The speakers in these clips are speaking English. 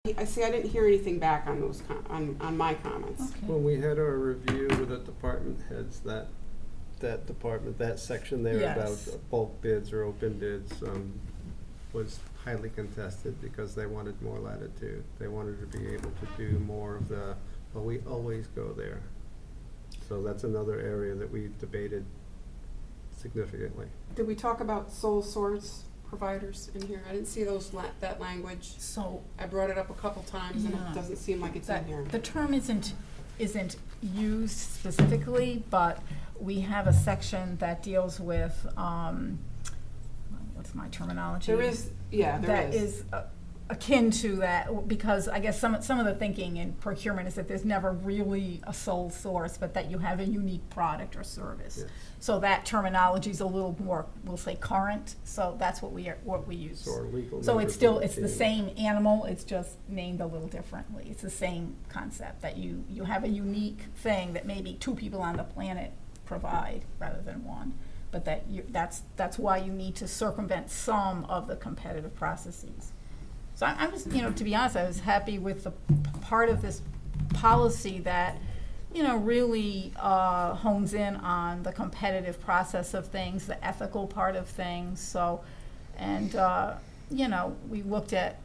I see, I didn't hear anything back on those, on my comments. Okay. When we had our review with the department heads, that department, that section there about Yes. bulk bids or open bids, was highly contested because they wanted more latitude. They wanted to be able to do more of the, well, we always go there. So that's another area that we debated significantly. Did we talk about sole source providers in here? I didn't see that language. So I brought it up a couple times and Yeah. it doesn't seem like it's in that, here. the term isn't used specifically, but we have a section that deals with, what's my terminology? There is, yeah, there That is. is akin to that, because I guess some of the thinking in procurement is that there's never really a sole source, but that you have a unique product or service. Yes. So that terminology is a little more, we'll say, current, so that's what we use. So our legal So members it's still, of the it's the team. same animal, it's just named a little differently. It's the same concept, that you have a unique thing that maybe 2 people on the planet provide rather than one. But that's why you need to circumvent some of the competitive processes. So I was, to be honest, I was happy with the part of this policy that, really hones in on the competitive process of things, the ethical part of things. So, and, we looked at,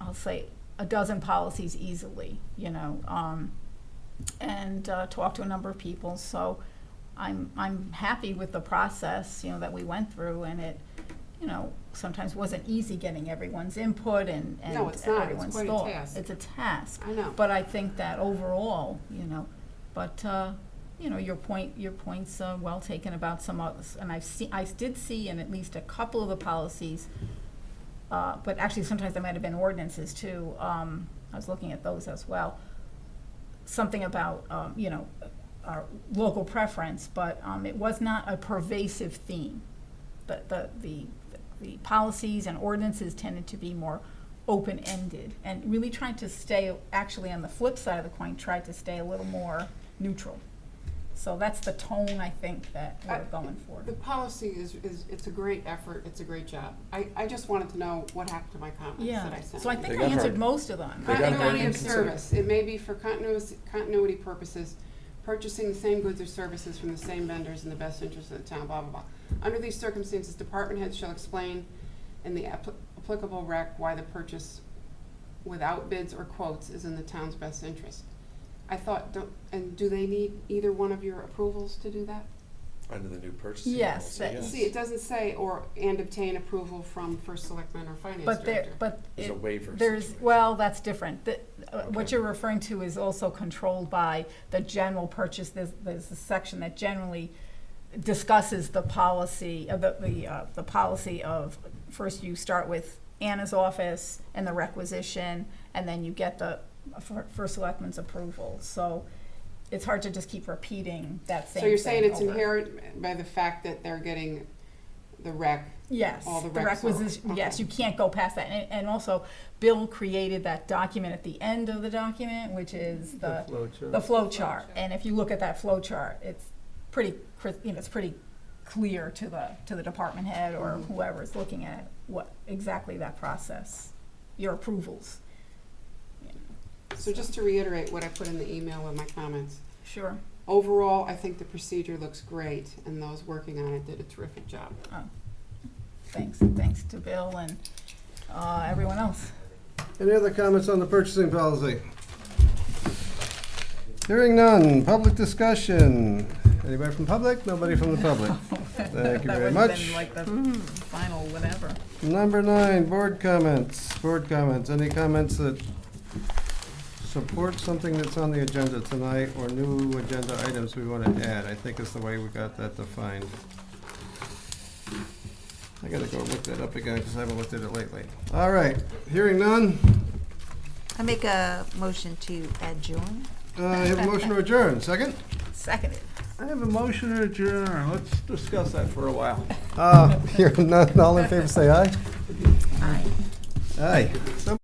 I'll say, a dozen policies easily, and talked to a number of people. So I'm happy with the process, that we went through, and it, sometimes wasn't easy getting everyone's input and No, it's not. It's everyone's quite a thought. task. It's a task. I know. But I think that overall, but your point's well taken about some others, and I did see in at least a couple of the policies, but actually sometimes there might have been ordinances too. I was looking at those as well. Something about our local preference, but it was not a pervasive theme. The policies and ordinances tended to be more open-ended and really trying to stay, actually on the flip side of the coin, tried to stay a little more neutral. So that's the tone I think that we're going for. The policy is it's a great effort, it's a great job. I just wanted to know what happened to my comments that I sent. So I think They I got answered heard. most of them. They got Continuity heard. of service, it may be for continuity purposes, purchasing the same goods or services from the same vendors in the best interest of the town, blah, blah, blah. Under these circumstances, department heads shall explain in the applicable rec why the purchase without bids or quotes is in the town's best interest. I thought, do they need either one of your approvals to do that? Under the new purchasing Yes, policy, that- yes. See, it doesn't say, and obtain approval from first selectman or finance director. There's a waiver Well, that's different. What you're referring to is also controlled by the general purchase. There's a section that generally discusses the policy of the policy of, first you start with Anna's office and the requisition, and then you get the first selectman's approval. So it's hard to just keep repeating that same thing. So you're saying it's over. inherent by the fact that they're getting the rec? Yes, all the the recs requisition, over. yes, Okay. you can't go past that. And also, Bill created that document at the end of the document, which is the flow chart. And if you look at that flow chart, it's pretty, it's pretty clear to the department head or whoever is looking at what exactly that process, your approvals. So just to reiterate what I put in the email with my comments, Sure. overall, I think the procedure looks great, and those working on it did a terrific job. Oh, thanks to Bill and everyone else. Any other comments on the purchasing policy? Hearing none, public discussion. Anybody from public? Nobody from the public. Thank you very That would have much. been like the final whatever. Number 9, board comments. Board comments. Any comments that support something that's on the agenda tonight or new agenda items we want to add? I think is the way we got that defined. I gotta go look that up again because I haven't looked at it lately. All right, hearing none. I make a motion to adjourn. I have a motion to adjourn. Second? Seconded. I have a motion to adjourn. Let's discuss that for a while. Hearing none, all in favor say aye. Aye. Aye.